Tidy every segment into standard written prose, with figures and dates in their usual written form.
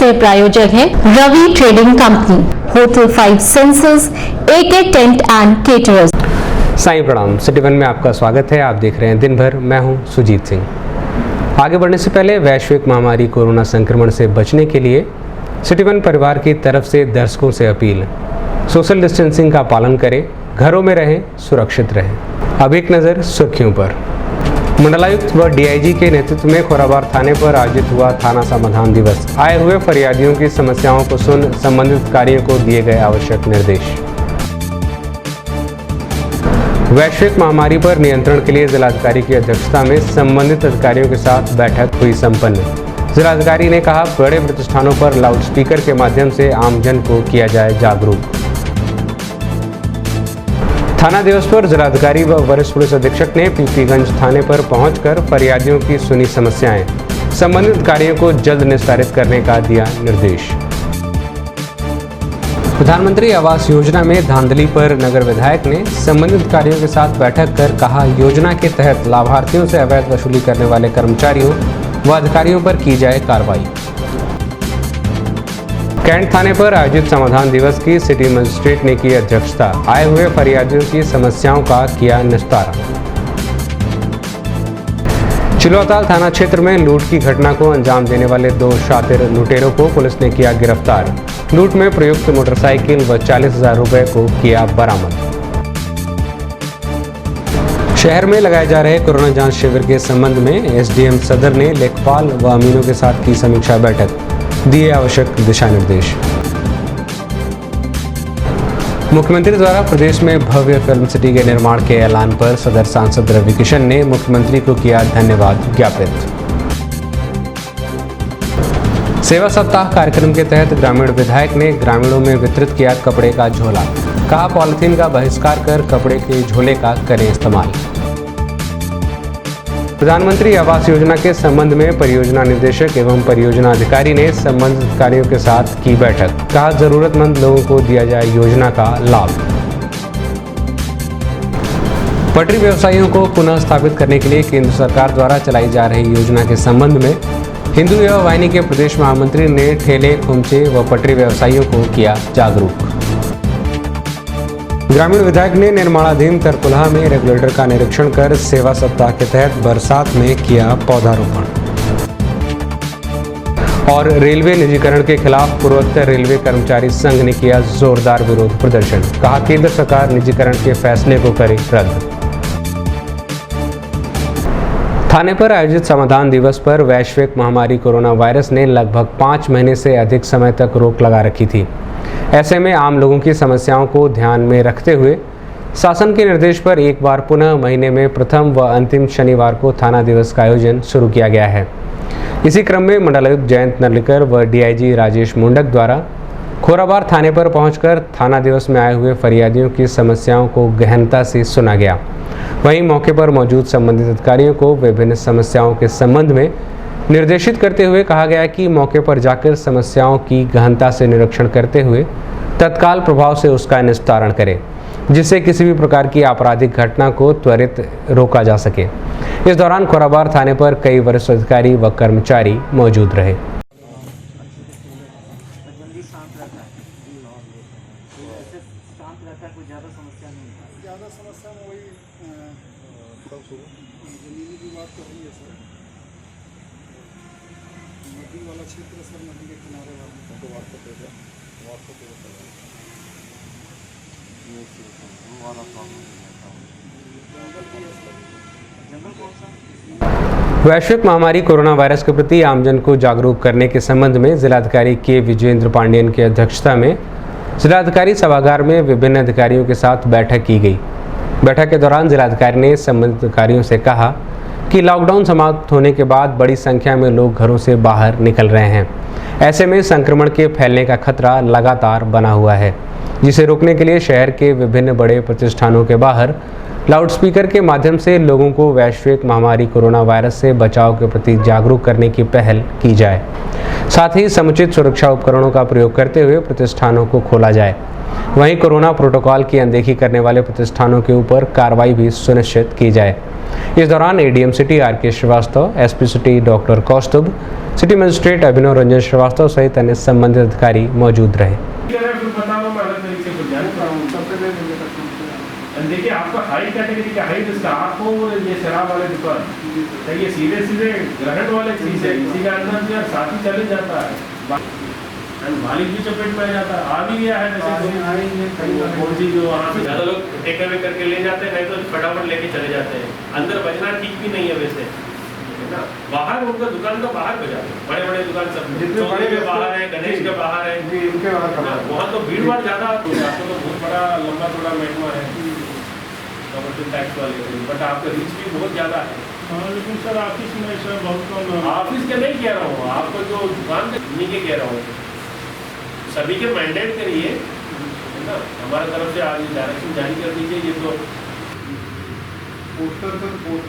सह प्रायोजक है Ravi trading company, hotel 5 senses, AK tent and caterers. Sai प्रणाम। सिटी वन में आपका स्वागत है। आप देख रहे हैं दिन भर। मैं हूं सुजीत सिंह। आगे बढ़ने से पहले वैश्विक महामारी कोरोना संक्रमण से बचने के लिए सिटी वन परिवार की तरफ से दर्शकों से अपील, सोशल डिस्टेंसिंग का पालन करें, घरों में रहें, सुरक्षित रहें। अब एक नज़र सुर्खियों पर। मंडलायुक्त व DIG के नेतृत्व में खोराबार थाने पर आयोजित हुआ थाना समाधान दिवस। आए हुए फरियादियों की समस्याओं को सुन संबंधित अधिकारियों को दिए गए आवश्यक निर्देश। वैश्विक महामारी पर नियंत्रण के लिए जिलाधिकारी की अध्यक्षता में संबंधित अधिकारियों के साथ बैठक हुई संपन्न। जिलाधिकारी ने कहा, बड़े प्रतिष्ठानों पर लाउडस्पीकर के माध्यम से आमजन को किया जाए जागरूक। थाना दिवस पर जिलाधिकारी व वरिष्ठ पुलिस अधीक्षक ने पीपीगंज थाने पर पहुंचकर फरियादियों की सुनी समस्याएं, संबंधित अधिकारियों को जल्द निस्तारित करने का दिया निर्देश। प्रधानमंत्री आवास योजना में धांधली पर नगर विधायक ने संबंधित अधिकारियों के साथ बैठक कर कहा, योजना के तहत लाभार्थियों से अवैध वसूली करने वाले कर्मचारियों व अधिकारियों पर की जाए कार्रवाई। कैंट थाने पर आयोजित समाधान दिवस की सिटी मजिस्ट्रेट ने की अध्यक्षता। आए हुए फरियादियों की समस्याओं का किया निस्तारा। चिलौताल थाना क्षेत्र में लूट की घटना को अंजाम देने वाले 2 शातिर लुटेरों को पुलिस ने किया गिरफ्तार। लूट में प्रयुक्त मोटरसाइकिल व 40,000 रुपए को किया बरामद। शहर में लगाए जा रहे कोरोना जांच शिविर के संबंध में SDM सदर ने लेखपाल व अमीनों के साथ की समीक्षा बैठक, दिए आवश्यक दिशा निर्देश। मुख्यमंत्री द्वारा प्रदेश में भव्य फिल्म सिटी के निर्माण के ऐलान पर सदर सांसद रवि किशन ने मुख्यमंत्री को किया धन्यवाद ज्ञापित। सेवा सप्ताह कार्यक्रम के तहत ग्रामीण विधायक ने ग्रामीणों में वितरित किया कपड़े का झोला। कहा, पॉलिथीन का बहिष्कार कर कपड़े के झोले का करें इस्तेमाल। प्रधानमंत्री आवास योजना के संबंध में परियोजना निदेशक एवं परियोजना अधिकारी ने संबंधित अधिकारियों के साथ की बैठक। कहा, जरूरतमंद लोगों को दिया जाए योजना का लाभ। पटरी व्यवसायियों को पुनः स्थापित करने के लिए केंद्र सरकार द्वारा चलाई जा रही योजना के संबंध में हिंदू युवा वाहिनी के प्रदेश महामंत्री ने ठेले, खुमचे व पटरी व्यवसायियों को किया जागरूक। ग्रामीण विधायक ने निर्माणाधीन तरकुलहा में रेगुलेटर का निरीक्षण कर सेवा सप्ताह के तहत बरसात में किया पौधारोपण। और रेलवे निजीकरण के खिलाफ पूर्वोत्तर रेलवे कर्मचारी संघ ने किया जोरदार विरोध प्रदर्शन। कहा, केंद्र सरकार निजीकरण के फैसले को करे रद्द। थाने पर आयोजित समाधान दिवस पर वैश्विक महामारी कोरोना वायरस ने लगभग 5 महीने से अधिक समय तक रोक लगा रखी थी। ऐसे में आम लोगों की समस्याओं को ध्यान में रखते हुए शासन के निर्देश पर एक बार पुनः महीने में प्रथम व अंतिम शनिवार को थाना दिवस का आयोजन शुरू किया गया है। इसी क्रम में मंडलायुक्त जयंत नर्लिकर व DIG राजेश मुंडक द्वारा खोराबार थाने पर पहुंचकर थाना दिवस में आए हुए फरियादियों की समस्याओं को गहनता से सुना गया। वहीं मौके पर मौजूद संबंधित अधिकारियों को विभिन्न समस्याओं के संबंध में निर्देशित करते हुए कहा गया कि मौके पर जाकर समस्याओं की गहनता से निरीक्षण करते हुए तत्काल प्रभाव से उसका निस्तारण करें, जिससे किसी भी प्रकार की आपराधिक घटना को त्वरित रोका जा सके। इस दौरान खोराबार थाने पर कई वरिष्ठ अधिकारी व कर्मचारी मौजूद रहे। ज़्यादा समस्या में वही जमीनी की बात कर रही है सर। नदी वाला क्षेत्र सर, नदी के किनारे वैश्विक महामारी कोरोना वायरस के प्रति आमजन को जागरूक करने के संबंध में जिलाधिकारी के विजयेंद्र पांडेयन की अध्यक्षता में जिलाधिकारी सभागार में विभिन्न अधिकारियों के साथ बैठक की गई। बैठक के दौरान जिलाधिकारी ने संबंधित अधिकारियों से कहा कि लॉकडाउन समाप्त होने के बाद बड़ी संख्या में लोग घरों से बाहर निकल रहे हैं। ऐसे में संक्रमण के फैलने का खतरा लगातार बना हुआ है, जिसे रोकने के लिए शहर के विभिन्न बड़े प्रतिष्ठानों के बाहर लाउडस्पीकर के माध्यम से लोगों को वैश्विक महामारी कोरोना वायरस से बचाव के प्रति जागरूक करने की पहल की जाए। साथ ही समुचित सुरक्षा उपकरणों का प्रयोग करते हुए प्रतिष्ठानों को खोला जाए। वहीं कोरोना प्रोटोकॉल की अनदेखी करने वाले प्रतिष्ठानों के ऊपर कार्रवाई भी सुनिश्चित की जाए। इस दौरान ADM city R K. Srivastava, SP city doctor Kaustubh, city magistrate Abhinav Ranjan Srivastava सहित अन्य संबंधित अधिकारी मौजूद रहे। देखिए आपको हाई कैटेगरी का हाई रिस्क आपको ये शराब वाले दुकान ये सीधे सीधे ग्रहण वाले चीज है, इसी का अंदर जो साथी चले जाता है, मालिक भी चपेट में आ जाता है। आ भी गया है कौन सी जो वहाँ पे ज़्यादा लोग टेक अवे करके ले जाते हैं, नहीं तो फटाफट लेके चले जाते हैं। अंदर बजना ठीक भी नहीं है वैसे, है ना। बाहर उनका दुकान का बाहर बजाते हैं, बड़े बड़े दुकान सब चौधरी के बाहर है, गणेश के बाहर है, इनके बाहर वहाँ तो भीड़ भाड़ ज़्यादा। आपको तो बहुत बड़ा लंबा चौड़ा महकमा है कमर्शियल टैक्स वाले, बट आपका रीच भी बहुत ज़्यादा है। हाँ, लेकिन सर ऑफिस में सर बहुत कम, ऑफिस के नहीं कह रहा हूँ, आपको जो दुकान नहीं के कह रहा हूँ, सभी के मैंडेट करिए, है ना। हमारे तरफ से आज डायरेक्शन जारी कर दीजिए। ये तो पोस्टर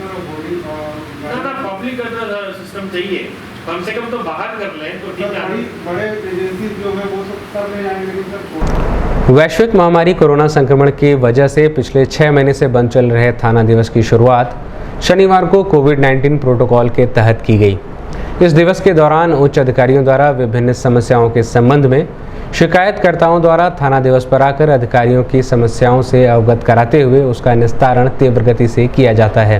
और बोर्डिंग ना पब्लिक का सिस्टम चाहिए, कम से कम तो बाहर कर लें तो ठीक है। बड़े एजेंसी जो है वो सब कर रहे हैं, लेकिन सर वैश्विक महामारी कोरोना संक्रमण की वजह से पिछले 6 महीने से बंद चल रहे थाना दिवस की शुरुआत शनिवार को कोविड-19 प्रोटोकॉल के तहत की गई। इस दिवस के दौरान उच्च अधिकारियों द्वारा विभिन्न समस्याओं के संबंध में शिकायतकर्ताओं द्वारा थाना दिवस पर आकर अधिकारियों की समस्याओं से अवगत कराते हुए उसका निस्तारण तीव्र गति से किया जाता है।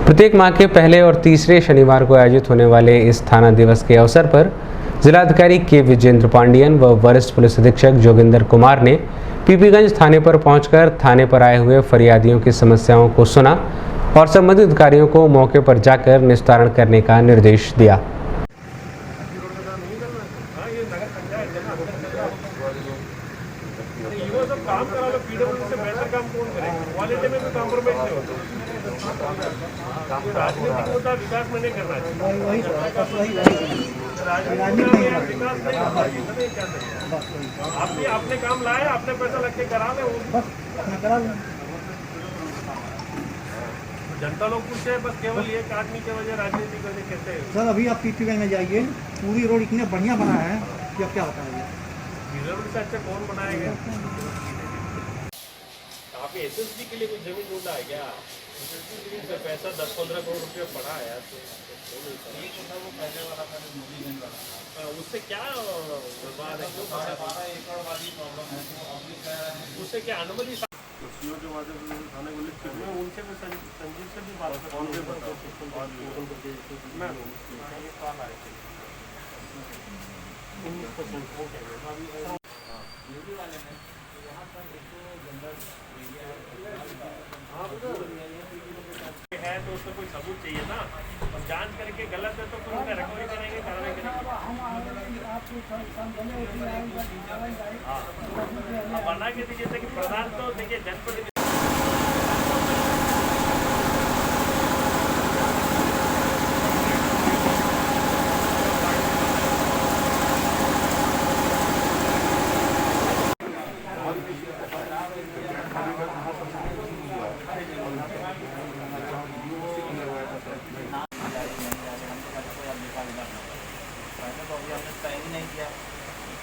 प्रत्येक माह के पहले और तीसरे शनिवार को आयोजित होने वाले इस थाना दिवस के अवसर पर जिलाधिकारी के विजेंद्र पांडियन व वरिष्ठ पुलिस अधीक्षक जोगिंदर कुमार ने पीपीगंज थाने पर पहुंचकर थाने पर आए हुए फरियादियों की समस्याओं को सुना और संबंधित अधिकारियों को मौके पर जाकर निस्तारण करने का निर्देश दिया। काम करा लो, पीडब्ल्यू से बेहतर काम कौन करेगा? क्वालिटी में भी कॉम्प्रोमाइज नहीं होता। राजनीतिक मुद्दा विकास में नहीं करना चाहिए। विकास नहीं आपने अपने काम लाए, अपने पैसा लग के करा ले, जनता लोग पूछे बस केवल एक आदमी के वजह राजनीति करने कैसे। सर अभी आप पीपीगंज में जाइए, पूरी रोड इतने बढ़िया बना है कि अब क्या बताएंगे। रोड से अच्छा कौन बनाएगा? आप एसएसबी के लिए कुछ जमीन ढूंढा है क्या? एसएसबी से पैसा 10-15 करोड़ रुपये पड़ा है, वो पहले वाला था मोदीगंज वाला, उससे क्या बर्बाद है? उससे क्या अनुमति जो थाने को लिख मैं उनसे भी संजीव से भी बात है तो उसका कोई सबूत चाहिए ना, और जांच करके गलत है तो फिर उसका रिकवरी करेंगे, कार्रवाई करेंगे। हाँ, बना के दीजिए कि प्रधान तो देखिए जनपद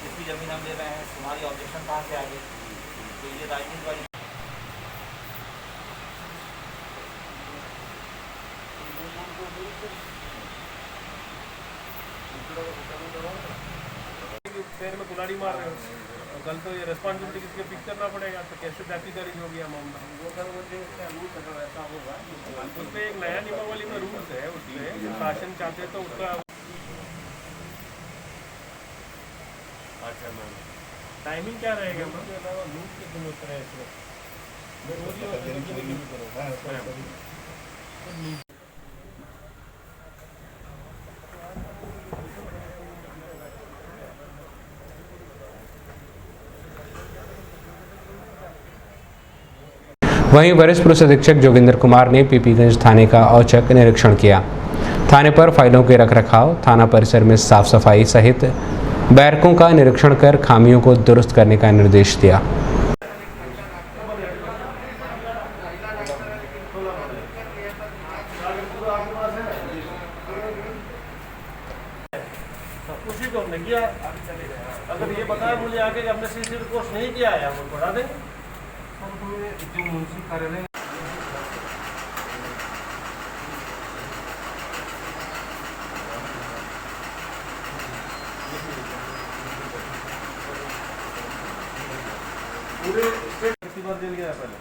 किसकी जमीन हम ले रहे हैं, तुम्हारी ऑब्जेक्शन कहाँ से आ गई? तो ये राजनीति वाली पैर में कुल्हाड़ी मार रहे हो, कल तो ये रिस्पॉन्सिबिलिटी किसके पिक करना पड़ेगा, तो कैसे जाति दर्ज हो गया मामला। उसमें एक नया नियमावली में रूल्स है, उसमें शासन चाहते तो उसका अच्छा मैम टाइमिंग क्या रहेगा? वहीं वरिष्ठ पुलिस अधीक्षक जोगिंदर कुमार ने पीपीगंज थाने का औचक निरीक्षण किया। थाने पर फाइलों के रखरखाव, थाना परिसर में साफ सफाई सहित बैरकों का निरीक्षण कर खामियों को दुरुस्त करने का निर्देश दिया। उसी को हमने किया। अगर ये बताया मुझे आगे कि हमने सीसीटीवी कोर्स नहीं किया है, हम उनको बढ़ा देंगे। जो मुंशी कार्यालय पूरे स्टेट बार जेल गया पहले,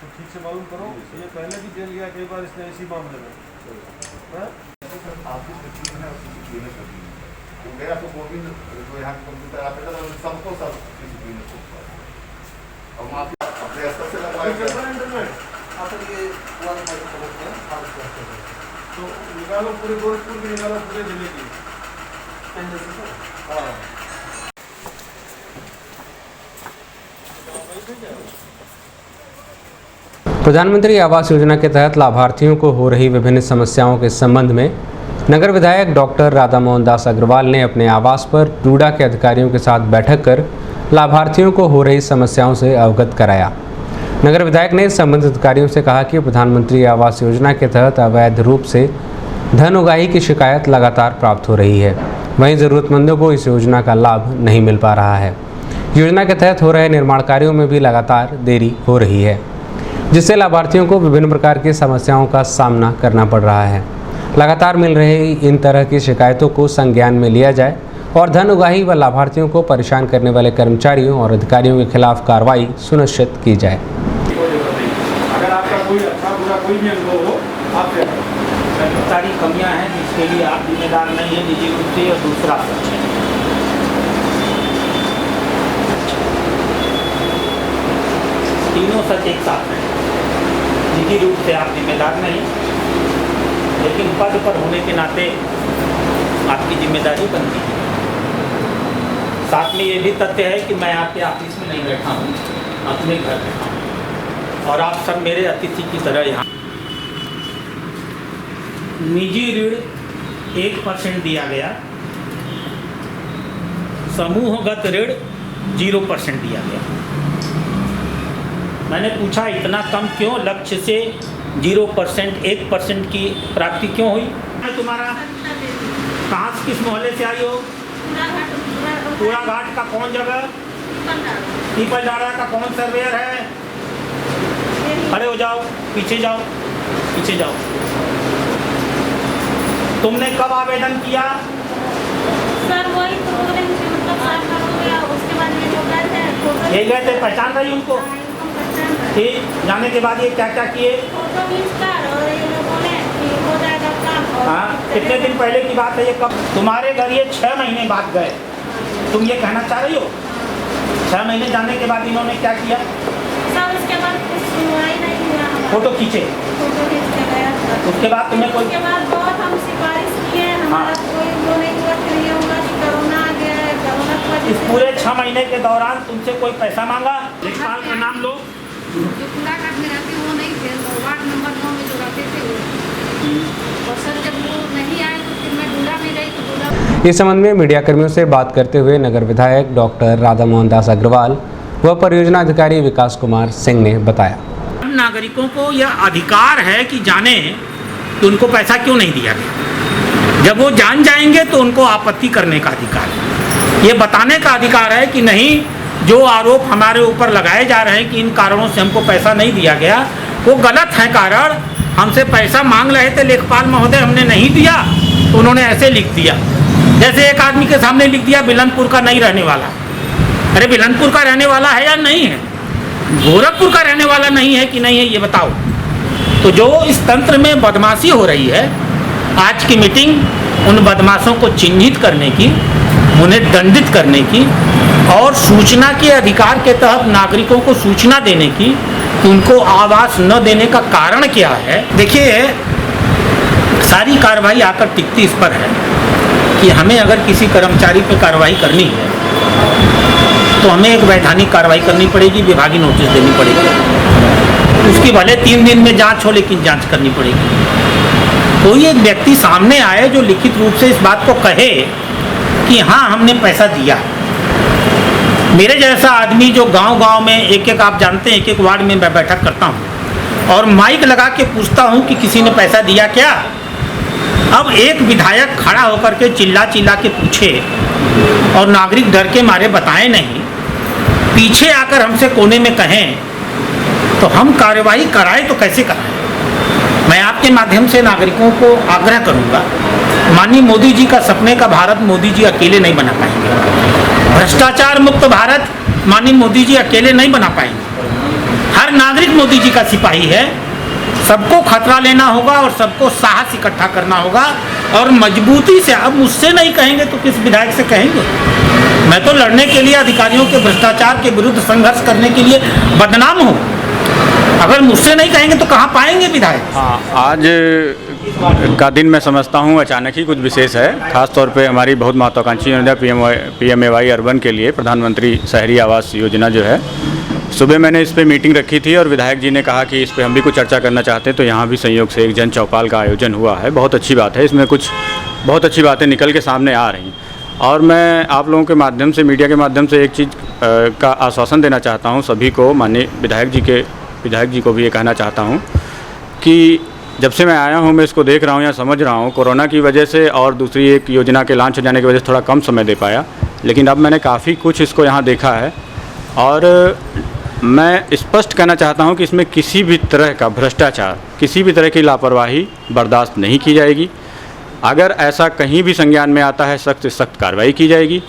तो ठीक से मालूम करो। ये पहले भी जेल गया कई बार इसने इसी मामले में। गया तो गोविंद जो यहाँ के कंप्यूटर ऑपरेटर है सबको सब सीसीटीवी में और माफी अपने स्तर से लगवाया तो निकालो पूरे गोरखपुर की, निकालो पूरे जिले की। हाँ प्रधानमंत्री आवास योजना के तहत लाभार्थियों को हो रही विभिन्न समस्याओं के संबंध में नगर विधायक डॉक्टर राधा मोहन दास अग्रवाल ने अपने आवास पर टूडा के अधिकारियों के साथ बैठक कर लाभार्थियों को हो रही समस्याओं से अवगत कराया। नगर विधायक ने संबंधित अधिकारियों से कहा कि प्रधानमंत्री आवास योजना के तहत अवैध रूप से धन उगाही की शिकायत लगातार प्राप्त हो रही है। वहीं ज़रूरतमंदों को इस योजना का लाभ नहीं मिल पा रहा है। योजना के तहत हो रहे निर्माण कार्यों में भी लगातार देरी हो रही है, जिससे लाभार्थियों को विभिन्न प्रकार की समस्याओं का सामना करना पड़ रहा है। लगातार मिल रही इन तरह की शिकायतों को संज्ञान में लिया जाए और धन उगाही व लाभार्थियों को परेशान करने वाले कर्मचारियों और अधिकारियों के खिलाफ कार्रवाई सुनिश्चित की जाए। अगर आपका कोई अच्छा बुरा कोई भी अनुभव हो, आप सारी कमियां हैं जिसके लिए आप जिम्मेदार नहीं है निजी रूप से। और दूसरा तीनों सच एक साथ हैं। निजी रूप से आप जिम्मेदार नहीं, लेकिन पद पर होने के नाते आपकी जिम्मेदारी बनती है। साथ में ये भी तथ्य है कि मैं आपके ऑफिस में नहीं बैठा हूँ, अपने घर बैठा हूँ और आप सब मेरे अतिथि की तरह यहाँ। निजी ऋण 1% दिया गया, समूहगत ऋण 0% दिया गया। मैंने पूछा इतना कम क्यों, लक्ष्य से 0% 1% की प्राप्ति क्यों हुई? तुम्हारा कहाँ से, किस मोहल्ले से आई हो? पूरा घाट का कौन जगह? पीपल डाड़ा का कौन सर्वेयर है? खड़े हो जाओ, पीछे जाओ, पीछे जाओ। तुमने कब आवेदन किया? सर वही तो उसके बाद ये गए थे, पहचान रही उनको? ठीक, जाने के बाद ये क्या क्या किए? हाँ, कितने दिन पहले की बात है ये? कब? तुम्हारे घर ये 6 महीने बाद गए, तुम ये कहना चाह रही हो? 6 महीने जाने के बाद इन्होंने क्या किया? सर उसके बाद कुछ सुनवाई नहीं हुआ। फोटो खींचे? फोटो खींच के गया। उसके बाद तुम्हें कोई? उसके बाद बहुत हम सिफारिश किए, हमारा कोई वो नहीं हुआ। फिर ये हुआ कि कोरोना आ गया है, कोरोना की वजह इस से पूरे 6 महीने के दौरान तुमसे कोई पैसा मांगा? लेखपाल का नाम लो। जो कूड़ा काट में रहते वो नहीं थे, वार्ड नंबर 9 में जो रहते थे वो। और सर जब वो नहीं आए तो फिर मैं ढूंढा नहीं रही तो ढूंढा। इस संबंध में मीडिया कर्मियों से बात करते हुए नगर विधायक डॉक्टर राधा मोहन दास अग्रवाल व परियोजना अधिकारी विकास कुमार सिंह ने बताया। नागरिकों को यह अधिकार है कि जाने कि उनको पैसा क्यों नहीं दिया गया। जब वो जान जाएंगे तो उनको आपत्ति करने का अधिकार है, ये बताने का अधिकार है कि नहीं, जो आरोप हमारे ऊपर लगाए जा रहे हैं कि इन कारणों से हमको पैसा नहीं दिया गया, वो गलत है कारण। हमसे पैसा मांग रहे थे लेखपाल महोदय, हमने नहीं दिया तो उन्होंने ऐसे लिख दिया, जैसे एक आदमी के सामने लिख दिया बिलनपुर का नहीं रहने वाला। अरे बिलनपुर का रहने वाला है या नहीं है? गोरखपुर का रहने वाला नहीं है कि नहीं है, ये बताओ। तो जो इस तंत्र में बदमाशी हो रही है, आज की मीटिंग उन बदमाशों को चिन्हित करने की, उन्हें दंडित करने की और सूचना के अधिकार के तहत नागरिकों को सूचना देने की कि उनको आवास न देने का कारण क्या है। देखिए, सारी कार्रवाई आकर टिकती इस पर है कि हमें अगर किसी कर्मचारी पर कार्रवाई करनी है तो हमें एक वैधानिक कार्रवाई करनी पड़ेगी, विभागीय नोटिस देनी पड़ेगी। उसकी भले 3 दिन में जांच हो, लेकिन जांच करनी पड़ेगी। कोई एक व्यक्ति सामने आए जो लिखित रूप से इस बात को कहे कि हाँ हमने पैसा दिया। मेरे जैसा आदमी जो गांव-गांव में एक-एक, आप जानते हैं, एक-एक वार्ड में मैं बैठक करता हूं और माइक लगा के पूछता हूं कि किसी ने पैसा दिया क्या, अब एक विधायक खड़ा होकर के चिल्ला चिल्ला के पूछे और नागरिक डर के मारे बताएं नहीं, पीछे आकर हमसे कोने में कहें तो हम कार्यवाही कराएं तो कैसे कराएं। मैं आपके माध्यम से नागरिकों को आग्रह करूंगा, माननीय मोदी जी का सपने का भारत मोदी जी अकेले नहीं बना पाएंगे। भ्रष्टाचार मुक्त भारत माननीय मोदी जी अकेले नहीं बना पाएंगे। हर नागरिक मोदी जी का सिपाही है। सबको खतरा लेना होगा और सबको साहस इकट्ठा करना होगा और मजबूती से। अब मुझसे नहीं कहेंगे तो किस विधायक से कहेंगे। मैं तो लड़ने के लिए, अधिकारियों के भ्रष्टाचार के विरुद्ध संघर्ष करने के लिए बदनाम हूँ। अगर मुझसे नहीं कहेंगे तो कहाँ पाएंगे विधायक। हाँ, आज का दिन मैं समझता हूँ अचानक ही कुछ विशेष है। खास तौर पे हमारी बहुत महत्वाकांक्षी योजना PMAY अर्बन के लिए प्रधानमंत्री शहरी आवास योजना जो है, सुबह मैंने इस पे मीटिंग रखी थी और विधायक जी ने कहा कि इस पे हम भी कुछ चर्चा करना चाहते हैं, तो यहाँ भी संयोग से एक जन चौपाल का आयोजन हुआ है। बहुत अच्छी बात है, इसमें कुछ बहुत अच्छी बातें निकल के सामने आ रही। और मैं आप लोगों के माध्यम से, मीडिया के माध्यम से एक चीज़ का आश्वासन देना चाहता हूँ सभी को, माननीय विधायक जी को भी ये कहना चाहता हूँ कि जब से मैं आया हूँ मैं इसको देख रहा हूँ या समझ रहा हूँ, कोरोना की वजह से और दूसरी एक योजना के लॉन्च हो जाने की वजह से थोड़ा कम समय दे पाया, लेकिन अब मैंने काफ़ी कुछ इसको यहाँ देखा है। और मैं स्पष्ट कहना चाहता हूँ कि इसमें किसी भी तरह का भ्रष्टाचार, किसी भी तरह की लापरवाही बर्दाश्त नहीं की जाएगी। अगर ऐसा कहीं भी संज्ञान में आता है, सख्त से सख्त कार्रवाई की जाएगी।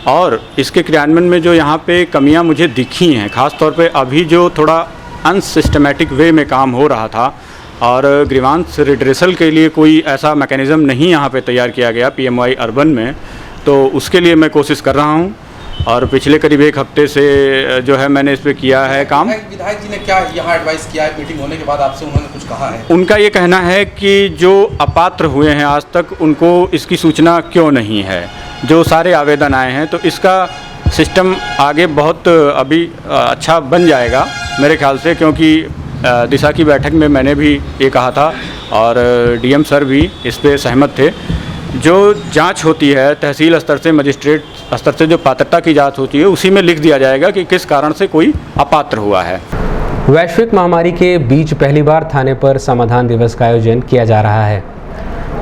और इसके क्रियान्वयन में जो यहाँ पे कमियाँ मुझे दिखी हैं, ख़ास तौर पे अभी जो थोड़ा अनसिस्टमेटिक वे में काम हो रहा था और ग्रीवांस रिड्रेसल के लिए कोई ऐसा मैकेनिज़्म नहीं यहाँ पे तैयार किया गया PMAY अर्बन में, तो उसके लिए मैं कोशिश कर रहा हूँ। और पिछले करीब एक हफ्ते से जो है मैंने इस पे किया है काम। विधायक जी ने क्या यहाँ एडवाइस किया है मीटिंग होने के बाद आपसे, उन्होंने कुछ कहा है? उनका ये कहना है कि जो अपात्र हुए हैं आज तक, उनको इसकी सूचना क्यों नहीं है। जो सारे आवेदन आए हैं तो इसका सिस्टम आगे बहुत अभी अच्छा बन जाएगा मेरे ख्याल से, क्योंकि दिशा की बैठक में मैंने भी ये कहा था और DM सर भी इस पे सहमत थे। जो जांच होती है तहसील स्तर से, मजिस्ट्रेट स्तर से जो पात्रता की जांच होती है, उसी में लिख दिया जाएगा कि किस कारण से कोई अपात्र हुआ है। वैश्विक महामारी के बीच पहली बार थाने पर समाधान दिवस का आयोजन किया जा रहा है।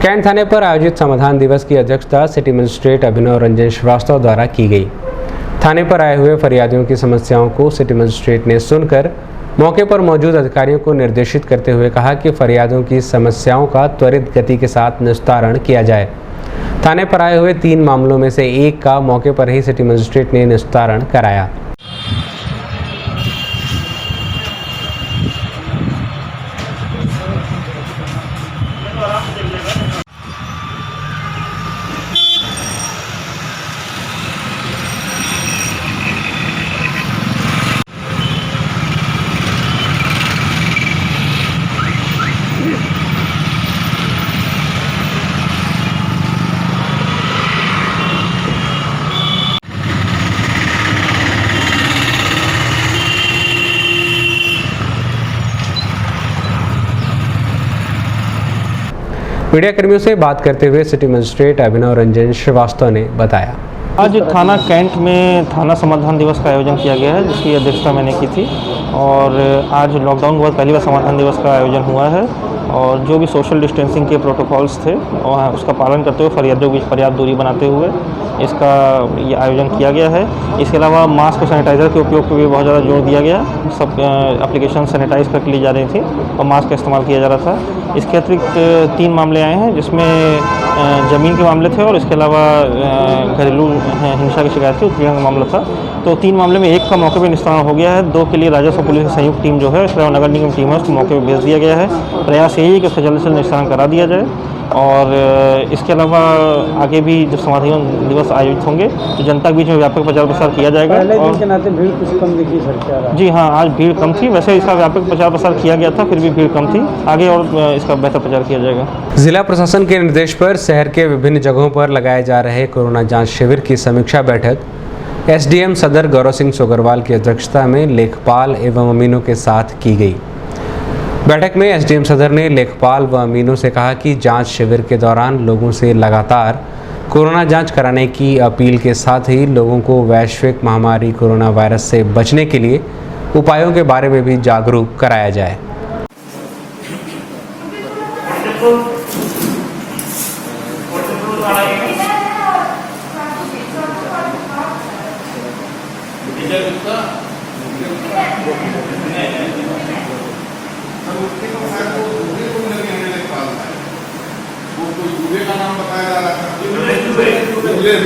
कैंट थाने पर आयोजित समाधान दिवस की अध्यक्षता सिटी मजिस्ट्रेट अभिनव रंजन श्रीवास्तव द्वारा की गई। थाने पर आए हुए फरियादियों की समस्याओं को सिटी मजिस्ट्रेट ने सुनकर मौके पर मौजूद अधिकारियों को निर्देशित करते हुए कहा कि फरियादियों की समस्याओं का त्वरित गति के साथ निस्तारण किया जाए। थाने पर आए हुए 3 मामलों में से एक का मौके पर ही सिटी मजिस्ट्रेट ने निस्तारण कराया। मीडिया कर्मियों से बात करते हुए सिटी मजिस्ट्रेट अभिनव रंजन श्रीवास्तव ने बताया, आज थाना कैंट में थाना समाधान दिवस का आयोजन किया गया है, जिसकी अध्यक्षता मैंने की थी। और आज लॉकडाउन के बाद पहली बार समाधान दिवस का आयोजन हुआ है और जो भी सोशल डिस्टेंसिंग के प्रोटोकॉल्स थे और उसका पालन करते हुए फरियादियों के बीच पर्याप्त दूरी बनाते हुए इसका ये आयोजन किया गया है। इसके अलावा मास्क और सैनिटाइज़र के उपयोग पर भी बहुत ज़्यादा जोर दिया गया। सब एप्लीकेशन सैनिटाइज करके ली जा रही थी और मास्क का इस्तेमाल किया जा रहा था। इसके अतिरिक्त 3 मामले आए हैं, जिसमें ज़मीन के मामले थे और इसके अलावा घरेलू हिंसा की शिकायत थी, उत्पीड़न का मामला था। तो 3 मामले में एक का मौके पर निस्तारण हो गया है। 2 के लिए राजस्व पुलिस की संयुक्त टीम जो है, इसके अलावा नगर निगम टीम है, उसको मौके पर भेज दिया गया है। प्रयास यही है कि उसका जल्द से जल्द निस्तारण करा दिया जाए। और इसके अलावा आगे भी जब समाधान दिवस आयोजित होंगे तो जनता के बीच में व्यापक प्रचार प्रसार किया जाएगा। और के नाते भीड़ कुछ कम दिखी सर? जी हाँ, आज भीड़ कम थी। वैसे इसका व्यापक प्रचार प्रसार किया गया था, फिर भी भीड़ कम थी। आगे और इसका बेहतर प्रचार किया जाएगा। जिला प्रशासन के निर्देश पर शहर के विभिन्न जगहों पर लगाए जा रहे कोरोना जांच शिविर की समीक्षा बैठक SDM सदर गौरव सिंह सोगरवाल की अध्यक्षता में लेखपाल एवं अमीनों के साथ की गई। बैठक में SDM सदर ने लेखपाल व अमीनों से कहा कि जांच शिविर के दौरान लोगों से लगातार कोरोना जांच कराने की अपील के साथ ही लोगों को वैश्विक महामारी कोरोना वायरस से बचने के लिए उपायों के बारे में भी जागरूक कराया जाए। विगत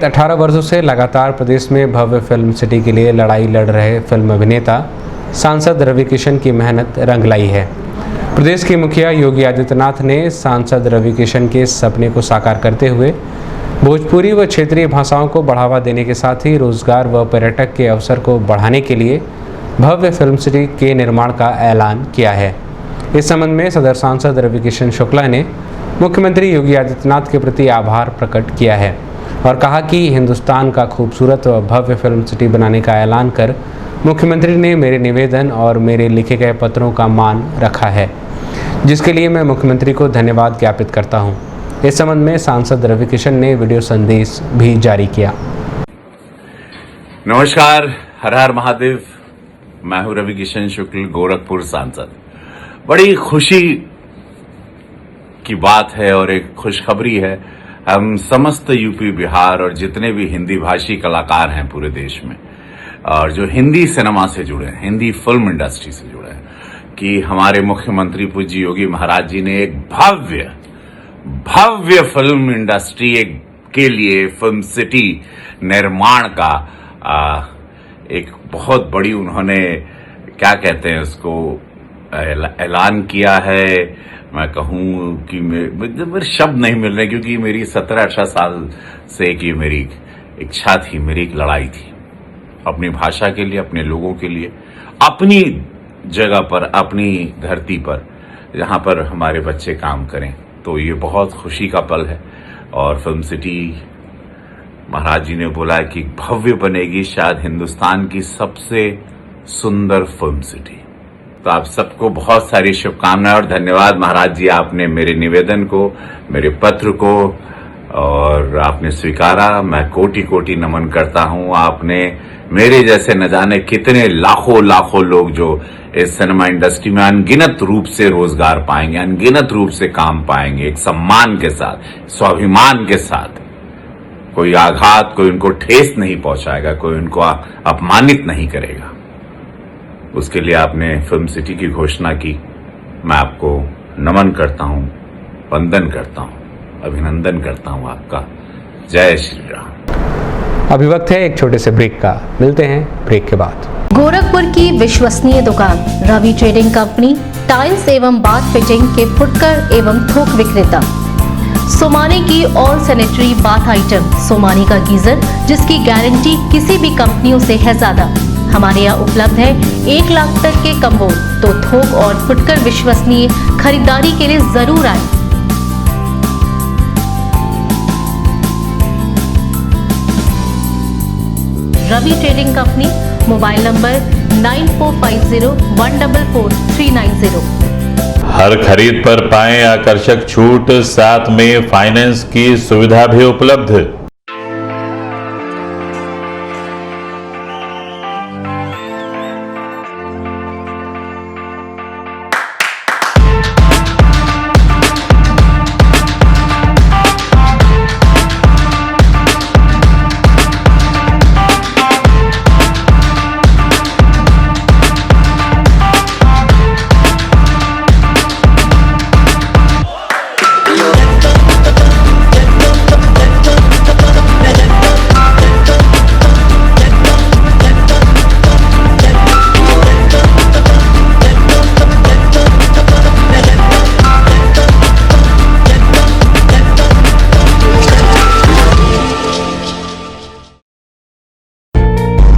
18 वर्षों से लगातार प्रदेश में भव्य फिल्म सिटी के लिए लड़ाई लड़ रहे फिल्म अभिनेता सांसद रवि किशन की मेहनत रंग लाई है। प्रदेश के मुखिया योगी आदित्यनाथ ने सांसद रवि किशन के सपने को साकार करते हुए भोजपुरी व क्षेत्रीय भाषाओं को बढ़ावा देने के साथ ही रोजगार व पर्यटक के अवसर को बढ़ाने के लिए भव्य फिल्म सिटी के निर्माण का ऐलान किया है। इस संबंध में सदर सांसद रवि किशन शुक्ला ने मुख्यमंत्री योगी आदित्यनाथ के प्रति आभार प्रकट किया है और कहा कि हिंदुस्तान का खूबसूरत व भव्य फिल्म सिटी बनाने का ऐलान कर मुख्यमंत्री ने मेरे निवेदन और मेरे लिखे गए पत्रों का मान रखा है, जिसके लिए मैं मुख्यमंत्री को धन्यवाद ज्ञापित करता हूं। इस संबंध में सांसद रवि किशन ने वीडियो संदेश भी जारी किया। नमस्कार, हर हर महादेव। मैं हूं रवि किशन शुक्ल, गोरखपुर सांसद। बड़ी खुशी की बात है और एक खुशखबरी है। हम समस्त यूपी, बिहार और जितने भी हिंदी भाषी कलाकार हैं पूरे देश में और जो हिंदी सिनेमा से जुड़े हैं, हिंदी फिल्म इंडस्ट्री से जुड़े हैं, कि हमारे मुख्यमंत्री पूज्य योगी महाराज जी ने एक भव्य फिल्म इंडस्ट्री के लिए फिल्म सिटी निर्माण का एक बहुत बड़ी उन्होंने क्या कहते हैं उसको ऐलान किया है। मैं कहूँ कि मेरे शब्द नहीं मिल रहे, क्योंकि मेरी 17-18 साल से कि मेरी इच्छा थी, मेरी एक लड़ाई थी अपनी भाषा के लिए, अपने लोगों के लिए, अपनी जगह पर, अपनी धरती पर, जहाँ पर हमारे बच्चे काम करें। तो ये बहुत खुशी का पल है और फिल्म सिटी महाराज जी ने बोला कि भव्य बनेगी, शायद हिंदुस्तान की सबसे सुंदर फिल्म सिटी। तो आप सबको बहुत सारी शुभकामनाएं और धन्यवाद महाराज जी, आपने मेरे निवेदन को, मेरे पत्र को और आपने स्वीकारा। मैं कोटि कोटि नमन करता हूं। आपने मेरे जैसे न जाने कितने लाखों लोग जो इस सिनेमा इंडस्ट्री में अनगिनत रूप से रोजगार पाएंगे, अनगिनत रूप से काम पाएंगे, एक सम्मान के साथ, स्वाभिमान के साथ। कोई आघात, कोई उनको ठेस नहीं पहुंचाएगा, कोई उनको अपमानित नहीं करेगा। उसके लिए आपने फिल्म सिटी की घोषणा की। मैं आपको नमन करता हूं, वंदन करता हूं, अभिनंदन करता हूं आपका। जय श्री राम। अभी वक्त है एक छोटे से ब्रेक का, मिलते हैं ब्रेक के बाद। गोरखपुर की विश्वसनीय दुकान रवि ट्रेडिंग कंपनी, टाइल्स एवं बाथ फिटिंग के फुटकर एवं थोक विक्रेता। सोमानी की all sanitary bath item, Somani का गीजर जिसकी गारंटी किसी भी कंपनियों से है ज्यादा। हमारे यहाँ उपलब्ध है 1 लाख तक के कम्बोर्ड। तो थोक और फुटकर विश्वसनीय खरीदारी के लिए जरूर आए। Ravi trading company, mobile number 9450144390। हर खरीद पर पाएं आकर्षक छूट, साथ में फाइनेंस की सुविधा भी उपलब्ध।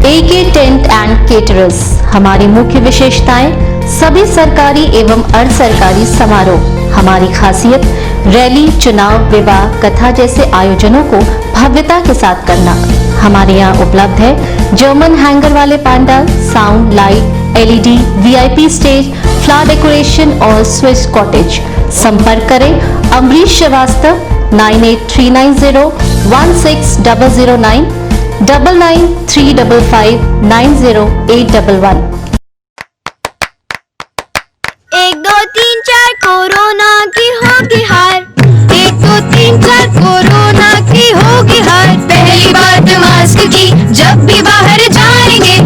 AK tent and caterers. हमारी मुख्य विशेषताएं सभी सरकारी एवं अर्ध सरकारी समारोह। हमारी खासियत रैली, चुनाव, विवाह, कथा जैसे आयोजनों को भव्यता के साथ करना। हमारे यहाँ उपलब्ध है जर्मन हैंगर वाले pandal, sound, light, LED, VIP stage, flower decoration और स्विस कॉटेज। संपर्क करें अमरीश श्रीवास्तव 9839016009 9935590811। 1 2 3 4 कोरोना की होगी हार। 1 2 3 4 कोरोना की होगी हार। पहली बात मास्क की, जब भी बाहर जाएंगे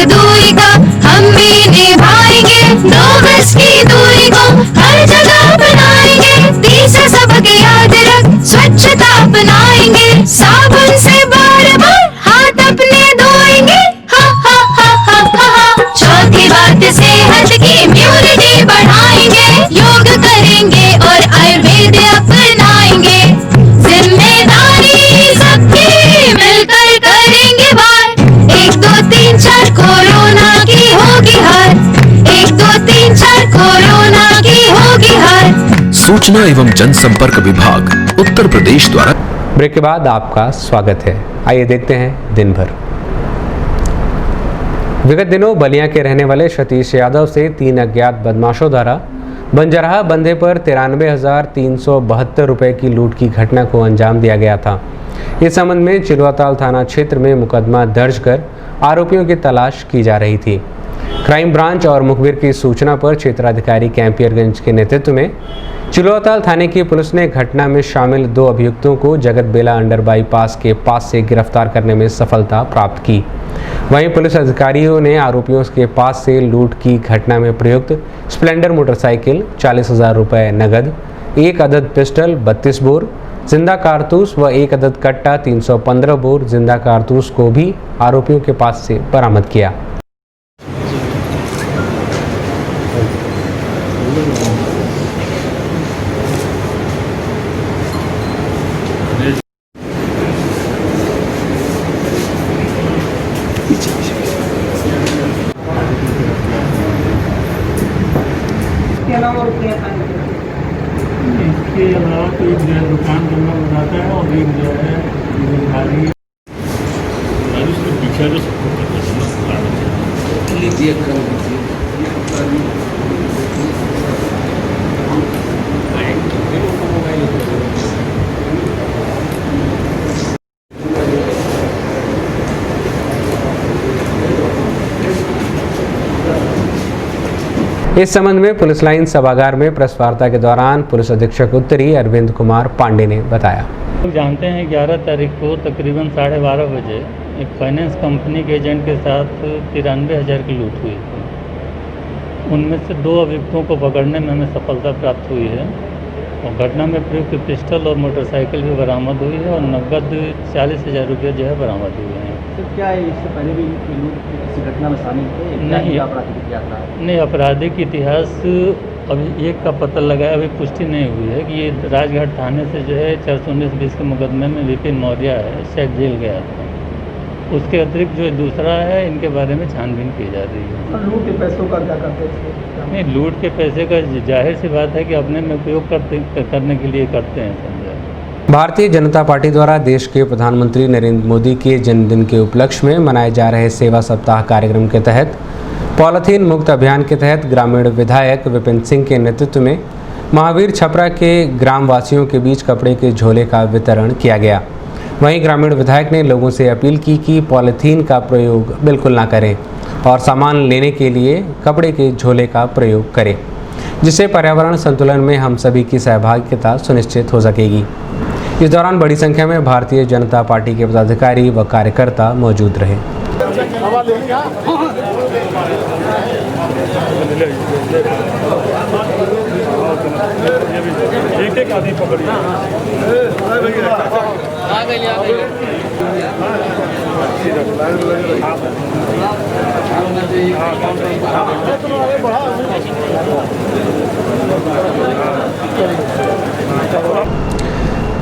दूरी का हम भी निभाएंगे, 2 गज की दूरी को हर जगह अपनाएंगे, तीसरा सबक याद रख स्वच्छता अपनाएंगे, साबुन से बार बार हाथ अपने धोएंगे, हा हा हा हा हा हा। चौथी बात सेहत की इम्यूनिटी बढ़ाएंगे, योग करेंगे और आयुर्वेद अपनाएंगे, जिम्मेदारी सबकी मिलकर करेंगे बार, 1 2 3 4 कोरोना की होगी हार, 1 2 3 4 कोरोना की होगी हार। सूचना एवं जनसंपर्क विभाग उत्तर प्रदेश द्वारा। ब्रेक के बाद आपका स्वागत है। आइए देखते हैं दिन भर। विगत दिनों बलिया के रहने वाले सतीश यादव से 3 अज्ञात बदमाशों द्वारा बंजराहा बंधे पर 93,372 रुपए की लूट की घटना को अंजाम दिया गया था। इस संबंध में चिलवाताल थाना क्षेत्र में मुकदमा दर्ज कर आरोपियों की तलाश की जा रही थी। क्राइम ब्रांच और मुखबिर की सूचना पर क्षेत्राधिकारी कैंपियरगंज के नेतृत्व में चिलवाताल थाने की पुलिस ने घटना में शामिल 2 अभियुक्तों को जगत बेला अंडर बाईपास के पास से गिरफ्तार करने में सफलता प्राप्त की। वहीं पुलिस अधिकारियों ने आरोपियों के पास से लूट की घटना में प्रयुक्त स्प्लेंडर मोटरसाइकिल, 40,000 रुपये नगद, 1 अदद पिस्टल, 32 बोर जिंदा कारतूस व 1 अदद कट्टा 315 बोर जिंदा कारतूस को भी आरोपियों के पास से बरामद किया। इसके अलावा तो एक जो है दुकान करना बताता है और एक जो है खाली पीछे लीजिए इस संबंध में पुलिस लाइन सभागार में प्रेस वार्ता के दौरान पुलिस अधीक्षक उत्तरी अरविंद कुमार पांडे ने बताया। हम जानते हैं 11 तारीख को तकरीबन 12:30 बजे एक फाइनेंस कंपनी के एजेंट के साथ 93,000 की लूट हुई थी। उनमें से 2 अभियुक्तों को पकड़ने में हमें सफलता प्राप्त हुई है और घटना में प्रयुक्त पिस्टल और मोटरसाइकिल भी बरामद हुई है और नकद 40,000 रुपये जो है बरामद हुए हैं। तो क्या इससे पहले भी किसी घटना में शामिल थे? नहीं, आपराधिक इतिहास अभी एक का पता लगाया, अभी पुष्टि नहीं हुई है कि ये राजघाट थाने से जो है 419-20 के मुकदमे में विपिन मौर्य है, शायद जेल गया था। उसके अतिरिक्त जो दूसरा है, इनके बारे में छानबीन की जा रही है। लूट के पैसों का क्या करते थे? नहीं, लूट के पैसे का जाहिर सी बात है कि अपने में उपयोग करने के लिए करते हैं। समझा। भारतीय जनता पार्टी द्वारा देश के प्रधानमंत्री नरेंद्र मोदी के जन्मदिन के उपलक्ष्य में मनाए जा रहे सेवा सप्ताह कार्यक्रम के तहत पॉलीथीन मुक्त अभियान के तहत ग्रामीण विधायक विपिन सिंह के नेतृत्व में महावीर छपरा के ग्राम वासियों के बीच कपड़े के झोले का वितरण किया गया। वहीं ग्रामीण विधायक ने लोगों से अपील की कि पॉलीथीन का प्रयोग बिल्कुल ना करें और सामान लेने के लिए कपड़े के झोले का प्रयोग करें, जिससे पर्यावरण संतुलन में हम सभी की सहभागिता सुनिश्चित हो सकेगी। इस दौरान बड़ी संख्या में भारतीय जनता पार्टी के पदाधिकारी व कार्यकर्ता मौजूद रहे।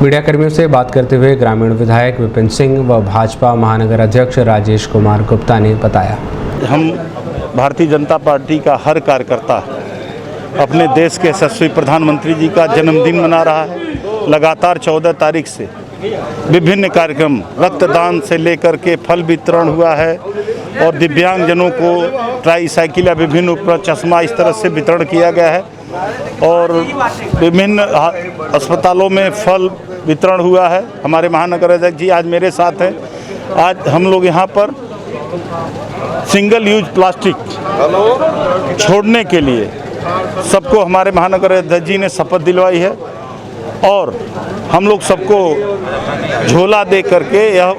मीडिया कर्मियों से बात करते हुए ग्रामीण विधायक विपिन सिंह व भाजपा महानगर अध्यक्ष राजेश कुमार गुप्ता ने बताया। हम भारतीय जनता पार्टी का हर कार्यकर्ता अपने देश के यशस्वी प्रधानमंत्री जी का जन्मदिन मना रहा है। लगातार 14 तारीख से विभिन्न कार्यक्रम, रक्तदान से लेकर के फल वितरण हुआ है और दिव्यांगजनों को ट्राईसाइकिल या विभिन्न उपकरण, चश्मा इस तरह से वितरण किया गया है और विभिन्न अस्पतालों में फल वितरण हुआ है। हमारे महानगर अध्यक्ष जी आज मेरे साथ हैं। आज हम लोग यहाँ पर सिंगल यूज प्लास्टिक छोड़ने के लिए सबको हमारे महानगर अध्यक्ष जी ने शपथ दिलवाई है और हम लोग सबको झोला दे करके यह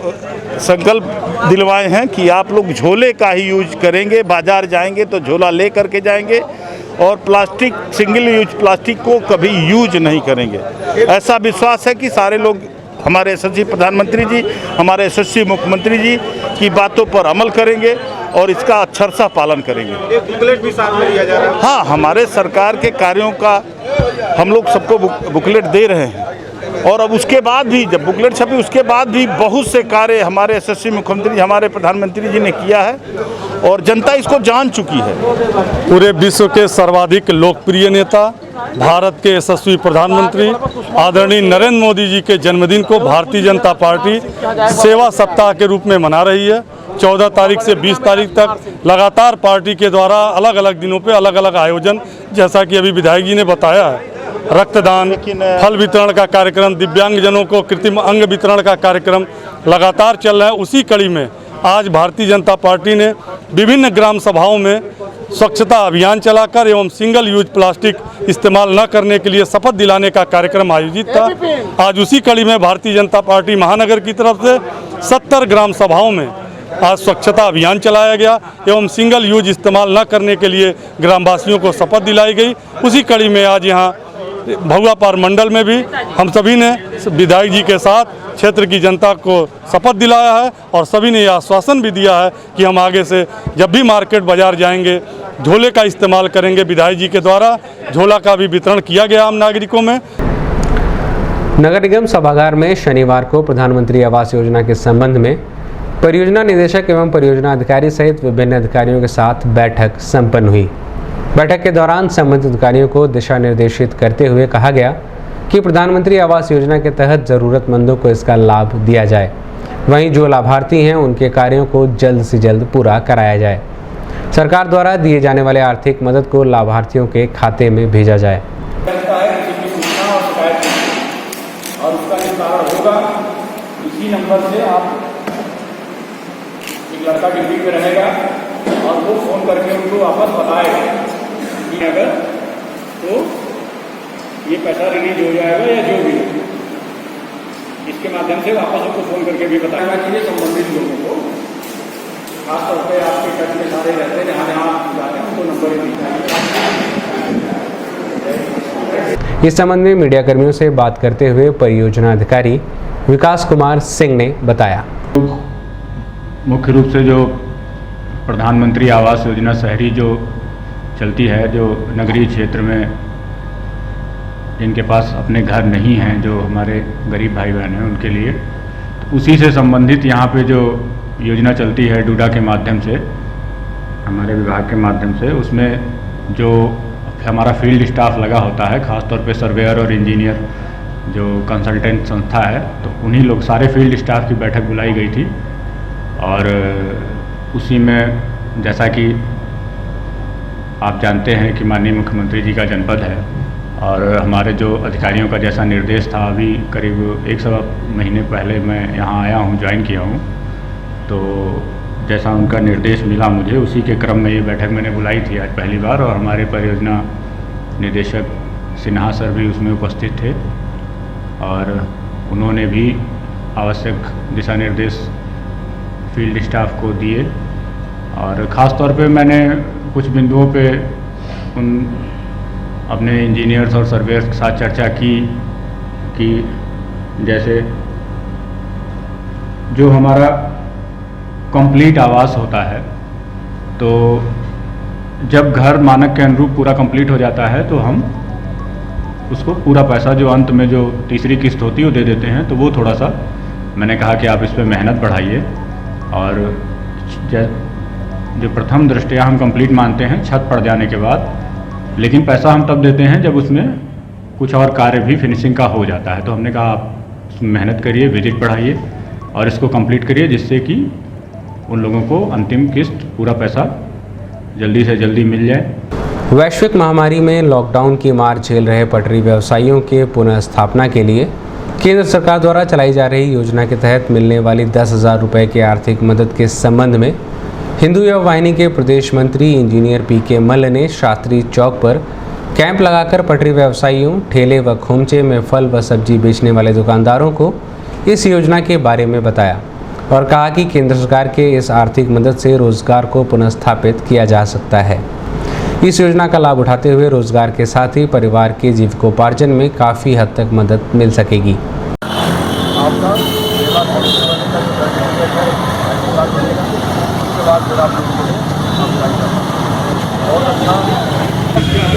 संकल्प दिलवाए हैं कि आप लोग झोले का ही यूज करेंगे, बाजार जाएंगे तो झोला ले करके जाएंगे और प्लास्टिक, सिंगल यूज प्लास्टिक को कभी यूज नहीं करेंगे। ऐसा विश्वास है कि सारे लोग हमारे यशस्वी प्रधानमंत्री जी, हमारे यशस्वी मुख्यमंत्री जी की बातों पर अमल करेंगे और इसका अक्षरशः पालन करेंगे। एक बुकलेट भी साथ में दिया जा रहा है। हाँ, हमारे सरकार के कार्यों का हम लोग सबको बुकलेट दे रहे हैं और अब उसके बाद भी जब बुकलेट छपी उसके बाद भी बहुत से कार्य हमारे यशस्वी मुख्यमंत्री, हमारे प्रधानमंत्री जी ने किया है और जनता इसको जान चुकी है। पूरे विश्व के सर्वाधिक लोकप्रिय नेता, भारत के यशस्वी प्रधानमंत्री आदरणीय नरेंद्र मोदी जी के जन्मदिन को भारतीय जनता पार्टी सेवा सप्ताह के रूप में मना रही है। 14 तारीख से 20 तारीख तक लगातार पार्टी के द्वारा अलग अलग दिनों पे अलग अलग आयोजन, जैसा कि अभी विधायक जी ने बताया है, रक्तदान, फल वितरण का कार्यक्रम, दिव्यांगजनों को कृत्रिम अंग वितरण का कार्यक्रम लगातार चल रहा है। उसी कड़ी में आज भारतीय जनता पार्टी ने विभिन्न ग्राम सभाओं में स्वच्छता अभियान चलाकर एवं सिंगल यूज प्लास्टिक इस्तेमाल न करने के लिए शपथ दिलाने का कार्यक्रम आयोजित था। आज उसी कड़ी में भारतीय जनता पार्टी महानगर की तरफ से 70 ग्राम सभाओं में आज स्वच्छता अभियान चलाया गया एवं सिंगल यूज इस्तेमाल न करने के लिए ग्रामवासियों को शपथ दिलाई गई। उसी कड़ी में आज यहाँ भगुआपार मंडल में भी हम सभी ने विधायक जी के साथ क्षेत्र की जनता को शपथ दिलाया है और सभी ने यह आश्वासन भी दिया है कि हम आगे से जब भी मार्केट बाजार जाएंगे झोले का इस्तेमाल करेंगे। विधायक जी के द्वारा झोला का भी वितरण किया गया आम नागरिकों में। नगर निगम सभागार में शनिवार को प्रधानमंत्री आवास योजना के संबंध में परियोजना निदेशक एवं परियोजना अधिकारी सहित विभिन्न अधिकारियों के साथ बैठक संपन्न हुई। बैठक के दौरान संबंधित अधिकारियों को दिशा निर्देशित करते हुए कहा गया कि प्रधानमंत्री आवास योजना के तहत ज़रूरतमंदों को इसका लाभ दिया जाए, वहीं जो लाभार्थी हैं उनके कार्यों को जल्द से जल्द पूरा कराया जाए। सरकार द्वारा दिए जाने वाले आर्थिक मदद को लाभार्थियों के खाते में भेजा जाए। और उसका निस्तारण होगा इसी नंबर से। आप एक लड़का ड्यूटी पे रहेगा और वो फ़ोन करके उनको वापस बताएगा कि अगर तो ये पैसा रिलीज हो जाएगा या जो भी, इसके माध्यम से वापस उनको फ़ोन करके भी बताएगा कि ये संबंधित लोगों को खासतौर पर आपके टच में सारे रहते हैं, जहाँ जहाँ जाते हैं उनको नंबर ही मिलता है। इस संबंध में मीडिया कर्मियों से बात करते हुए परियोजना अधिकारी विकास कुमार सिंह ने बताया, मुख्य रूप से जो प्रधानमंत्री आवास योजना शहरी जो चलती है, जो नगरीय क्षेत्र में जिनके पास अपने घर नहीं हैं, जो हमारे गरीब भाई बहन हैं उनके लिए, तो उसी से संबंधित यहाँ पे जो योजना चलती है डूडा के माध्यम से, हमारे विभाग के माध्यम से, उसमें जो हमारा फील्ड स्टाफ लगा होता है, ख़ासतौर पे सर्वेयर और इंजीनियर जो कंसल्टेंट संस्था है, तो उन्हीं लोग सारे फील्ड स्टाफ की बैठक बुलाई गई थी। और उसी में जैसा कि आप जानते हैं कि माननीय मुख्यमंत्री जी का जनपद है और हमारे जो अधिकारियों का जैसा निर्देश था, अभी करीब 1 सवा महीने पहले मैं यहाँ आया हूँ, ज्वाइन किया हूँ, तो जैसा उनका निर्देश मिला मुझे, उसी के क्रम में ये बैठक मैंने बुलाई थी आज पहली बार। और हमारे परियोजना निदेशक सिन्हा सर भी उसमें उपस्थित थे और उन्होंने भी आवश्यक दिशा निर्देश फील्ड स्टाफ को दिए। और ख़ास तौर पे मैंने कुछ बिंदुओं पे उन अपने इंजीनियर्स और सर्वेयर्स के साथ चर्चा की कि जैसे जो हमारा कंप्लीट आवास होता है, तो जब घर मानक के अनुरूप पूरा कंप्लीट हो जाता है तो हम उसको पूरा पैसा जो अंत में जो तीसरी किस्त होती है वो दे देते हैं। तो वो थोड़ा सा मैंने कहा कि आप इस पर मेहनत बढ़ाइए। और जो प्रथम दृष्टया हम कंप्लीट मानते हैं छत पड़ जाने के बाद, लेकिन पैसा हम तब देते हैं जब उसमें कुछ और कार्य भी फिनिशिंग का हो जाता है। तो हमने कहा आप उसमें मेहनत करिए, विजिट बढ़ाइए और इसको कंप्लीट करिए, जिससे कि उन लोगों को अंतिम किस्त पूरा पैसा जल्दी से जल्दी मिल जाए। वैश्विक महामारी में लॉकडाउन की मार झेल रहे पटरी व्यवसायियों के पुनः स्थापना के लिए केंद्र सरकार द्वारा चलाई जा रही योजना के तहत मिलने वाली 10,000 रुपये की आर्थिक मदद के संबंध में हिंदू युवा वाहिनी के प्रदेश मंत्री इंजीनियर पीके मल्ल ने शास्त्री चौक पर कैंप लगाकर पटरी व्यवसायियों, ठेले व खोमचे में फल व सब्जी बेचने वाले दुकानदारों को इस योजना के बारे में बताया। और कहा कि केंद्र सरकार के इस आर्थिक मदद से रोजगार को पुनर्स्थापित किया जा सकता है। इस योजना का लाभ उठाते हुए रोजगार के साथ ही परिवार के जीविकोपार्जन में काफ़ी हद तक मदद मिल सकेगी।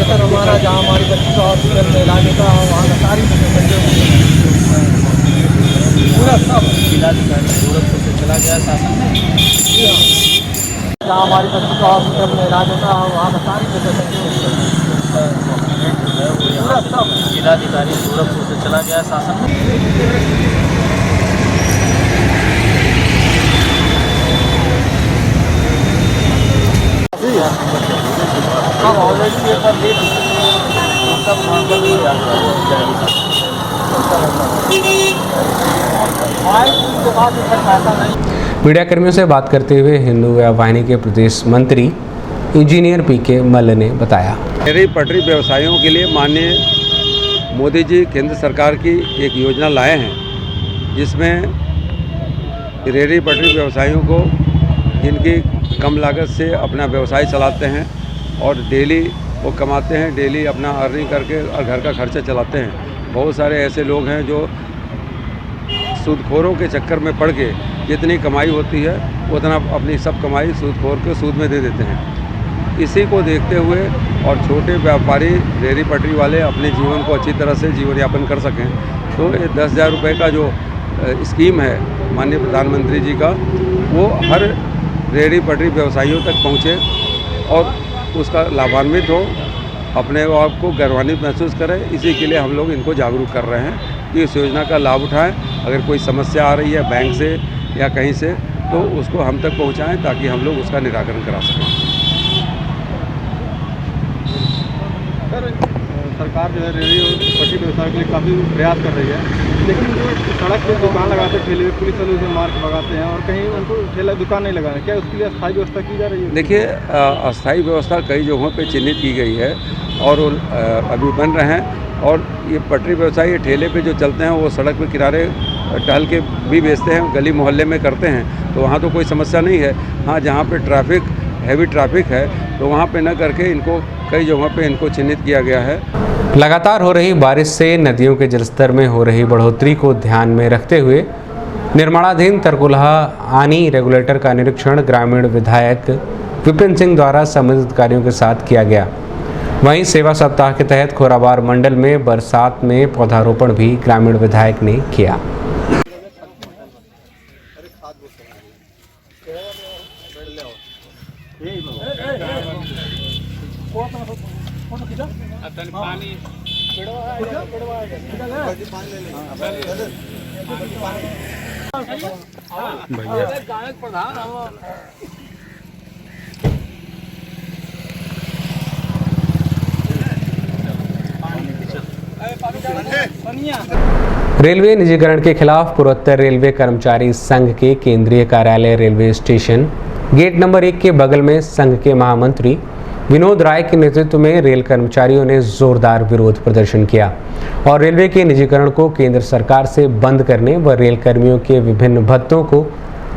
सर हमारा जहाँ हमारी बच्ची का हॉस्पिटल में इलाज होता है वहाँ का सारी पूरा सब जिलाधिकारी गोरखपुर से चला गया शासन में। जहाँ हमारी बच्ची का हॉस्पिटल में इलाज होता है वहाँ का सारी पूरा सब जिलाधिकारी गोरखपुर से चला गया शासन में। मीडिया कर्मियों से बात करते हुए हिंदू वाहिनी के प्रदेश मंत्री इंजीनियर पीके मल्ल ने बताया, रेहड़ी पटरी व्यवसायियों के लिए माननीय मोदी जी केंद्र सरकार की एक योजना लाए हैं, जिसमें रेहड़ी पटरी व्यवसायियों को जिनकी कम लागत से अपना व्यवसाय चलाते हैं और डेली वो कमाते हैं, डेली अपना अर्निंग करके और घर का खर्चा चलाते हैं। बहुत सारे ऐसे लोग हैं जो सूदखोरों के चक्कर में पड़ के जितनी कमाई होती है उतना अपनी सब कमाई सूदखोर के सूद में दे देते हैं। इसी को देखते हुए और छोटे व्यापारी रेहड़ी पटरी वाले अपने जीवन को अच्छी तरह से जीवन यापन कर सकें, तो ये 10,000 रुपये का जो स्कीम है माननीय प्रधानमंत्री जी का, वो हर रेहड़ी पटरी व्यवसायियों तक पहुँचे और उसका लाभान्वित हो, अपने आप को गौरवान्वित महसूस करें। इसी के लिए हम लोग इनको जागरूक कर रहे हैं कि इस योजना का लाभ उठाएं। अगर कोई समस्या आ रही है बैंक से या कहीं से, तो उसको हम तक पहुंचाएं ताकि हम लोग उसका निराकरण करा सकें। सर, सरकार जो है रेहड़ी और पटरी व्यवसाय के लिए काफ़ी प्रयास कर रही है, लेकिन जो सड़क पे दुकान लगाते ठेले पे पुलिस वाले उसे मार भगाते हैं और कहीं उनको ठेला दुकान नहीं लगाना, क्या उसके लिए अस्थायी व्यवस्था की जा रही है? देखिए, अस्थायी व्यवस्था कई जगहों पे चिन्हित की गई है और अभी बन रहे हैं। और ये पटरी व्यवसायी ये ठेले पे जो चलते हैं वो सड़क पे किनारे टहल के भी बेचते हैं, गली मोहल्ले में करते हैं, तो वहाँ तो कोई समस्या नहीं है। हाँ, जहाँ पे ट्रैफिक हैवी ट्रैफिक है तो वहाँ पे न करके इनको कई जगहों पे इनको चिन्हित किया गया है। लगातार हो रही बारिश से नदियों के जलस्तर में हो रही बढ़ोतरी को ध्यान में रखते हुए निर्माणाधीन तरकुलहा आनी रेगुलेटर का निरीक्षण ग्रामीण विधायक विपिन सिंह द्वारा संबंधित अधिकारियों के साथ किया गया। वहीं सेवा सप्ताह के तहत खोराबार मंडल में बरसात में पौधारोपण भी ग्रामीण विधायक ने किया। रेलवे निजीकरण के खिलाफ पूर्वोत्तर रेलवे कर्मचारी संघ के केंद्रीय कार्यालय रेलवे स्टेशन गेट नंबर 1 के बगल में संघ के महामंत्री विनोद राय के नेतृत्व में रेल कर्मचारियों ने जोरदार विरोध प्रदर्शन किया और रेलवे के निजीकरण को केंद्र सरकार से बंद करने व रेल कर्मियों के विभिन्न भत्तों को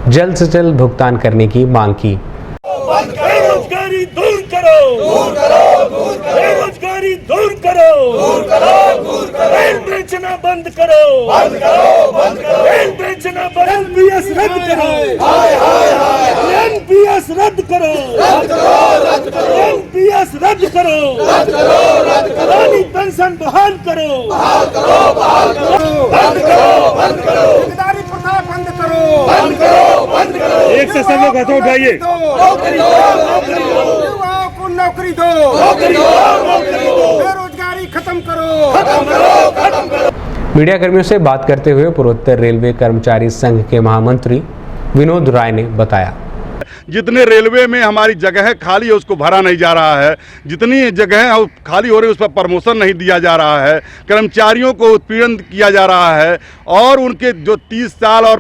जल्द से जल्द भुगतान करने की मांग की। बेरोजगारी दूर करो, बेरोजगारी दूर करो, रेल बेचना बंद करो, रेल बेचना बंद, एनपीएस रद्द करो, एनपीएस रद्द करो, एनपीएस रद्द करो, पुरानी पेंशन बहाल करो, बंद करो, ठेकेदारी प्रथा बंद करो, बंद करो, एक से सब लोग हाथों उठाइए, युवाओं को नौकरी दो, बेरोजगारी खत्म करो। मीडिया कर्मियों से बात करते हुए पूर्वोत्तर रेलवे कर्मचारी संघ के महामंत्री विनोद राय ने बताया, जितने रेलवे में हमारी जगह खाली है उसको भरा नहीं जा रहा है, जितनी जगह खाली हो रही है उस पर प्रमोशन नहीं दिया जा रहा है, कर्मचारियों को उत्पीड़न किया जा रहा है और उनके जो 30 साल और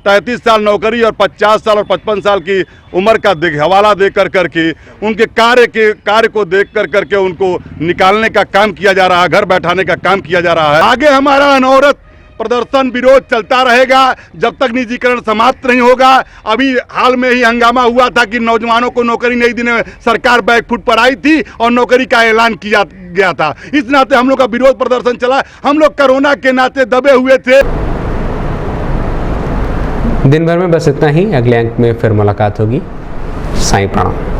33 साल नौकरी और 50 साल और 55 साल की उम्र का हवाला दे करके उनके कार्य को देख करके उनको निकालने का काम किया जा रहा है, घर बैठाने का काम किया जा रहा है। आगे हमारा अनवरत प्रदर्शन विरोध चलता रहेगा जब तक निजीकरण समाप्त नहीं होगा। अभी हाल में ही हंगामा हुआ था कि नौजवानों को नौकरी नहीं देने में सरकार बैकफुट पर आई थी और नौकरी का ऐलान किया गया था। इस नाते हम लोग का विरोध प्रदर्शन चला। हम लोग कोरोना के नाते दबे हुए थे। दिन भर में बस इतना ही। अगले अंक में फिर मुलाकात होगी। साईं प्रणाम।